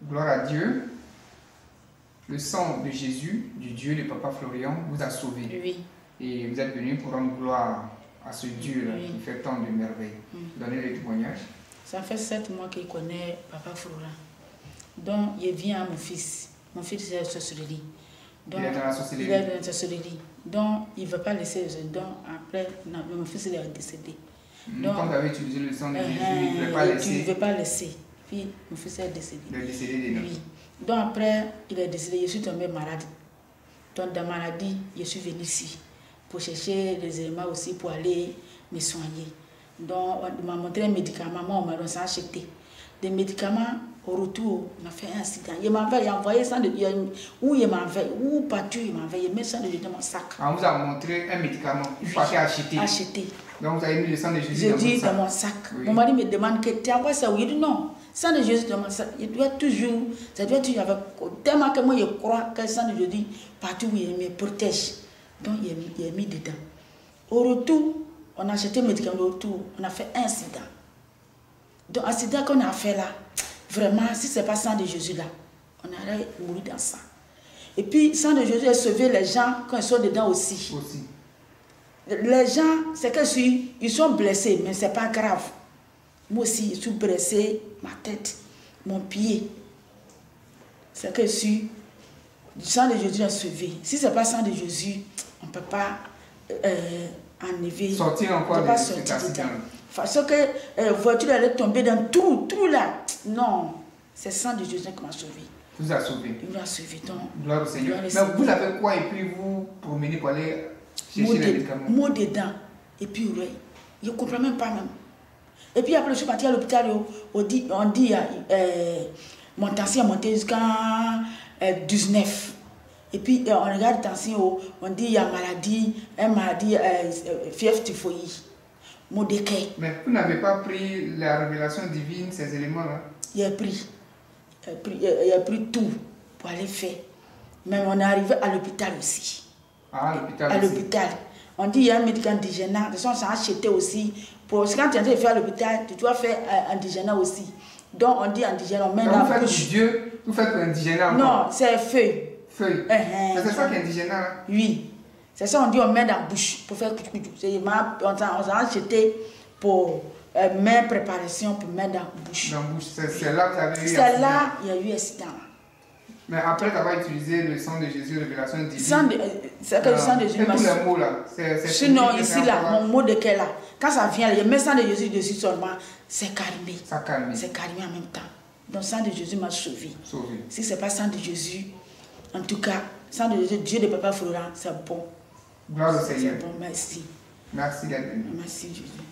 Gloire à Dieu. Le sang de Jésus, du Dieu de Papa Florian, vous a sauvé. Oui. Et vous êtes venu pour rendre gloire à ce Dieu-là qui fait tant de merveilles. Donnez le témoignage. Ça fait 7 mois qu'il connaît Papa Florian. Donc, il vient à mon fils. Mon fils est à la sorcellerie. Donc, Il est dans la sorcellerie. Il est dans la sorcellerie. Donc, il ne veut pas laisser les autres. Donc, après, mon fils il est décédé. Donc, quand vous avez utilisé le sang de Jésus, il ne veut pas laisser. Tu ne veux pas laisser. Puis, mon fils est décédé. Il est décédé déjà. Oui. Donc, après, il est décédé. Je suis tombée malade. Donc, dans la maladie, je suis venue ici pour chercher des éléments aussi pour aller me soigner. Donc, on m'a montré un médicament, moi, on m'a acheté. Des médicaments, au retour, on a fait un accident. Il m'a envoyé ça, où il m'a envoyé, où partout il m'a envoyé, mais ça de dans mon sac. On vous a montré un médicament, vous partez acheter. Acheter. Donc vous avez mis le sang de Jésus dans mon sac. Oui. Mon mari me demande que tu envoies ça, oui, il dit non. Sang de Jésus dans mon sac, il doit toujours, ça doit toujours avec, tellement que moi je crois que le sang de Jésus, partout où il me protège. Donc il est mis dedans. Au retour, on a acheté le médicament, au retour, on a fait un incident. Donc, l'incident qu'on a fait là, vraiment, si ce n'est pas le sang de Jésus là, on aurait mouru dans ça. Et puis, le sang de Jésus a sauvé les gens quand ils sont dedans aussi. Les gens, c'est que ils sont blessés, mais ce n'est pas grave. Moi aussi, je suis blessé, ma tête, mon pied. C'est que le sang de Jésus a sauvé. Si ce n'est pas le sang de Jésus, on ne peut pas enlever. Sortir encore de cet accident. Parce que la voiture allait tomber dans tout là. Non, c'est le sang de Jésus qui m'a sauvé. Vous a sauvé. Il m'a sauvé. Donc, gloire au Seigneur. Mais vous avez quoi et puis vous promenez pour aller chercher les médicaments? Moi dedans. Et puis, ouais, je ne comprends même pas même. Et puis après, je suis partie à l'hôpital. On dit mon tension est montée jusqu'à 19. Et puis, on regarde la tension, on dit il y a une maladie, fièvre typhoïde. Mais vous n'avez pas pris la révélation divine, ces éléments-là? Il a pris tout pour aller faire. Mais on est arrivé à l'hôpital aussi. Ah, à l'hôpital à l'hôpital. On dit il y a un médicament indigénat. De toute façon, on s'est acheté aussi. Quand tu es en train de faire à l'hôpital, tu dois faire indigénat aussi. Donc on dit indigénat, on met dans la bouche. Vous faites indigénat? Non, c'est feuille. Feuille. C'est ça qui est indigénat là? Oui. C'est ça, on dit on met dans la bouche pour faire cucu. On s'est acheté pour mettre préparation pour mettre dans la bouche. Dans la bouche, c'est là que vous avez eu c'est là il y a eu accident. Mais après avoir utilisé le sang de Jésus, révélation divine. C'est que le sang de Jésus m'a sauvé. Tous les mots là. Sinon, ici là, mon mot de quel là. Quand ça vient, il met le sang de Jésus dessus seulement, c'est calmé. Ça calme. C'est calmé en même temps. Donc le sang de Jésus m'a sauvé. Si ce n'est pas le sang de Jésus, en tout cas, le sang de Jésus, Dieu de Papa Florian, c'est bon. Gloire au Seigneur. C'est bon, merci. Merci d'être venu. Merci Jésus.